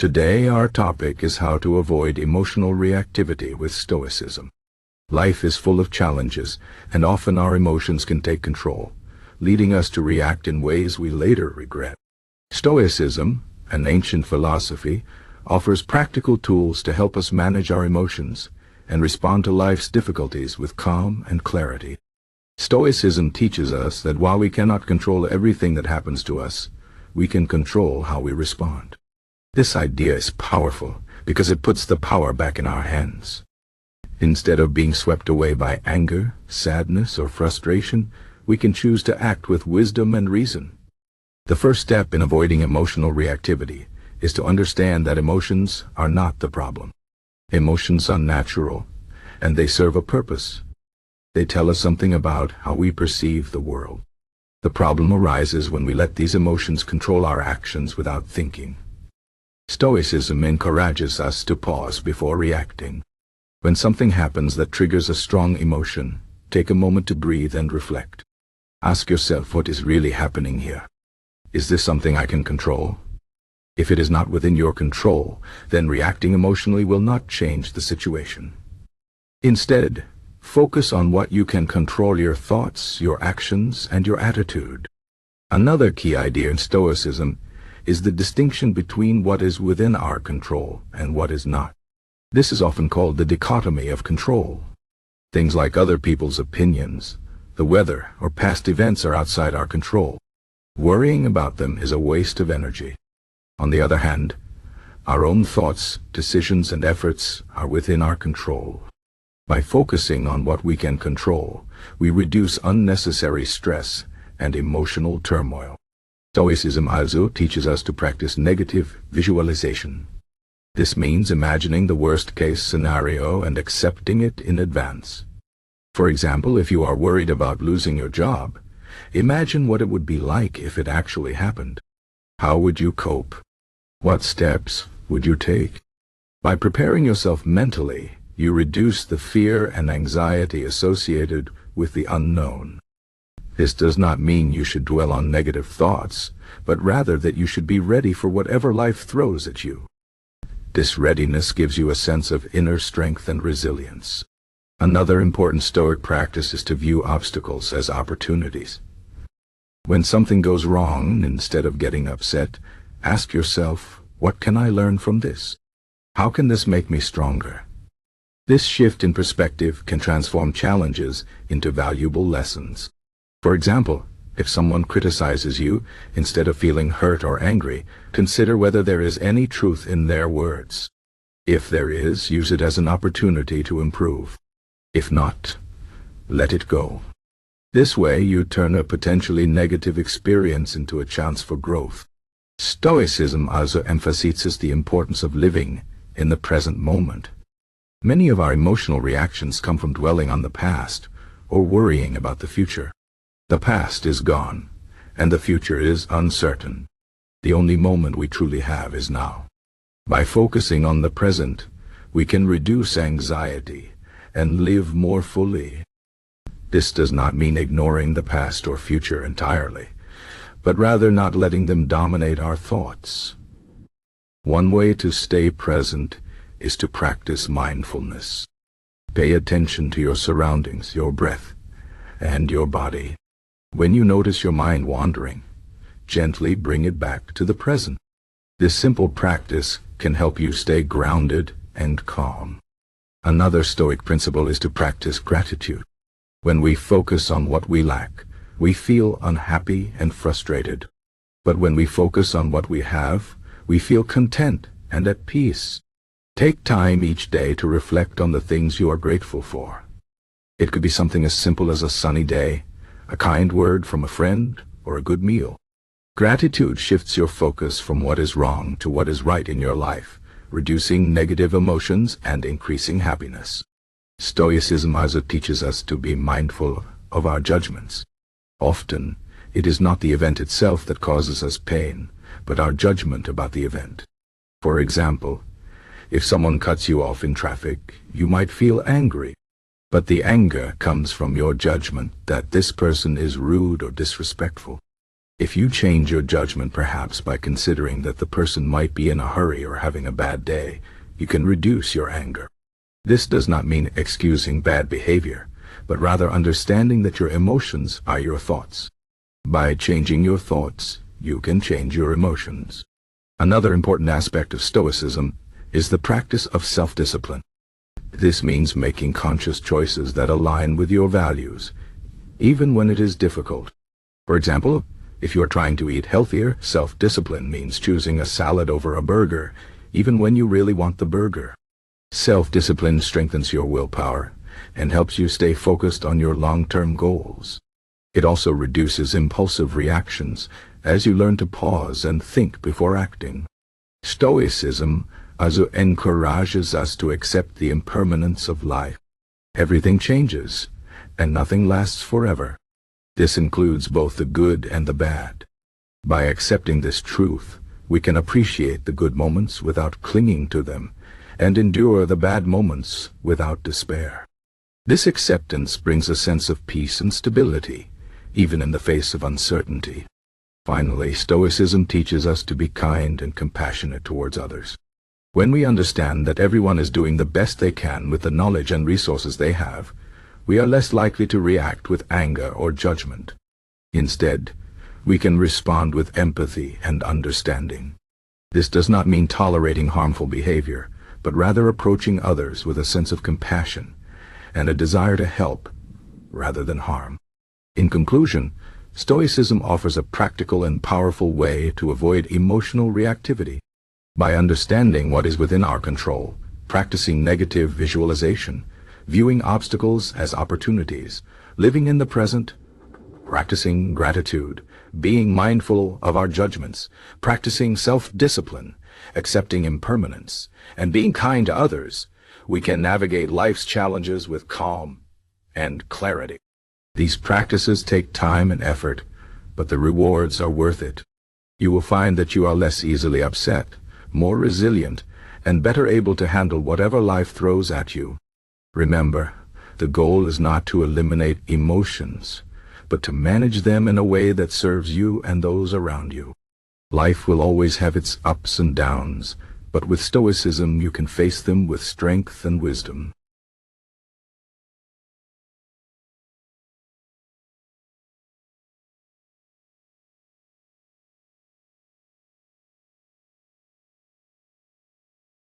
Today our topic is how to avoid emotional reactivity with Stoicism. Life is full of challenges, and often our emotions can take control, leading us to react in ways we later regret. Stoicism, an ancient philosophy, offers practical tools to help us manage our emotions and respond to life's difficulties with calm and clarity. Stoicism teaches us that while we cannot control everything that happens to us, we can control how we respond. This idea is powerful because it puts the power back in our hands. Instead of being swept away by anger, sadness, or frustration, we can choose to act with wisdom and reason. The first step in avoiding emotional reactivity is to understand that emotions are not the problem. Emotions are natural, and they serve a purpose. They tell us something about how we perceive the world. The problem arises when we let these emotions control our actions without thinking. Stoicism encourages us to pause before reacting. When something happens that triggers a strong emotion, take a moment to breathe and reflect. Ask yourself what is really happening here. Is this something I can control? If it is not within your control, then reacting emotionally will not change the situation. Instead, focus on what you can control: your thoughts, your actions, and your attitude. Another key idea in Stoicism is the distinction between what is within our control and what is not. This is often called the dichotomy of control. Things like other people's opinions, the weather, or past events are outside our control. Worrying about them is a waste of energy. On the other hand, our own thoughts, decisions, and efforts are within our control. By focusing on what we can control, we reduce unnecessary stress and emotional turmoil. Stoicism also teaches us to practice negative visualization. This means imagining the worst-case scenario and accepting it in advance. For example, if you are worried about losing your job, imagine what it would be like if it actually happened. How would you cope? What steps would you take? By preparing yourself mentally, you reduce the fear and anxiety associated with the unknown. This does not mean you should dwell on negative thoughts, but rather that you should be ready for whatever life throws at you. This readiness gives you a sense of inner strength and resilience. Another important Stoic practice is to view obstacles as opportunities. When something goes wrong, instead of getting upset, ask yourself, what can I learn from this? How can this make me stronger? This shift in perspective can transform challenges into valuable lessons. For example, if someone criticizes you, instead of feeling hurt or angry, consider whether there is any truth in their words. If there is, use it as an opportunity to improve. If not, let it go. This way, you turn a potentially negative experience into a chance for growth. Stoicism also emphasizes the importance of living in the present moment. Many of our emotional reactions come from dwelling on the past or worrying about the future. The past is gone, and the future is uncertain. The only moment we truly have is now. By focusing on the present, we can reduce anxiety and live more fully. This does not mean ignoring the past or future entirely, but rather not letting them dominate our thoughts. One way to stay present is to practice mindfulness. Pay attention to your surroundings, your breath, and your body. When you notice your mind wandering, gently bring it back to the present. This simple practice can help you stay grounded and calm. Another Stoic principle is to practice gratitude. When we focus on what we lack, we feel unhappy and frustrated. But when we focus on what we have, we feel content and at peace. Take time each day to reflect on the things you are grateful for. It could be something as simple as a sunny day, a kind word from a friend, or a good meal. Gratitude shifts your focus from what is wrong to what is right in your life, reducing negative emotions and increasing happiness. Stoicism also teaches us to be mindful of our judgments. Often, it is not the event itself that causes us pain, but our judgment about the event. For example, if someone cuts you off in traffic, you might feel angry. But the anger comes from your judgment that this person is rude or disrespectful. If you change your judgment perhaps by considering that the person might be in a hurry or having a bad day, you can reduce your anger. This does not mean excusing bad behavior, but rather understanding that your emotions are your thoughts. By changing your thoughts, you can change your emotions. Another important aspect of Stoicism is the practice of self-discipline. This means making conscious choices that align with your values, even when it is difficult. For example, if you are trying to eat healthier, self-discipline means choosing a salad over a burger, even when you really want the burger. Self-discipline strengthens your willpower and helps you stay focused on your long-term goals. It also reduces impulsive reactions as you learn to pause and think before acting. Stoicism also encourages us to accept the impermanence of life. Everything changes, and nothing lasts forever. This includes both the good and the bad. By accepting this truth, we can appreciate the good moments without clinging to them, and endure the bad moments without despair. This acceptance brings a sense of peace and stability, even in the face of uncertainty. Finally, Stoicism teaches us to be kind and compassionate towards others. When we understand that everyone is doing the best they can with the knowledge and resources they have, we are less likely to react with anger or judgment. Instead, we can respond with empathy and understanding. This does not mean tolerating harmful behavior, but rather approaching others with a sense of compassion and a desire to help rather than harm. In conclusion, Stoicism offers a practical and powerful way to avoid emotional reactivity. By understanding what is within our control, practicing negative visualization, viewing obstacles as opportunities, living in the present, practicing gratitude, being mindful of our judgments, practicing self-discipline, accepting impermanence, and being kind to others, we can navigate life's challenges with calm and clarity. These practices take time and effort, but the rewards are worth it. You will find that you are less easily upset, more resilient, and better able to handle whatever life throws at you. Remember, the goal is not to eliminate emotions, but to manage them in a way that serves you and those around you. Life will always have its ups and downs, but with Stoicism you can face them with strength and wisdom.